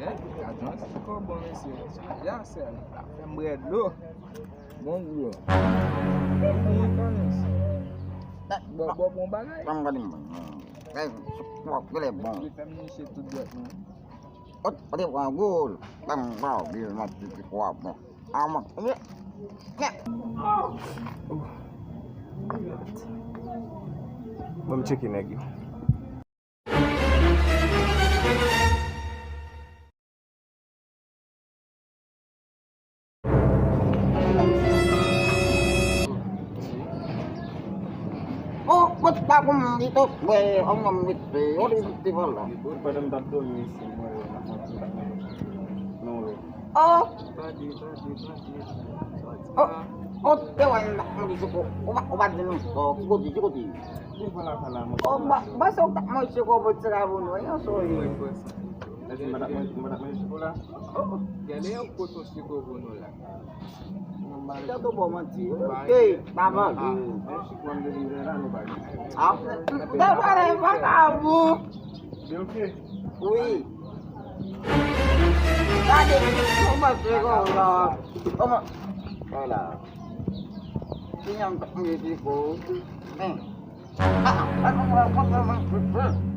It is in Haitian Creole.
Advance ficou bom esse. Já sério. É mulher do. Bom gru. Muito nisso. Boa bom bagulho. Vamos ali, mano. É, ele é bom. Ele vai me encher tudo de outro. Olha o agulho. Vamos lá, viu? Mas ficou a bom. Ah, mano. Vamos check in aqui. Oh, ba't pa ako dito? Ang mamiti. O, di ba lang? Padam tatlo ni Oh, Tadi. oh, tewan na mo dito ko. Ubad din ko. Sigodi. Oh, basok tak mo siya ko ba sa kabon? Ay, sorry. Kasi madak mo sekolah. Gale eu coto ficou bom lá. Ito to bo man si. Okay, tama. Quando ele era no bairro. Ah, dapat ay pakabu. Okay. Uy. Tadi ko masiko la. Tama. Wala. Sinyang tak mo dito ko. Ano mo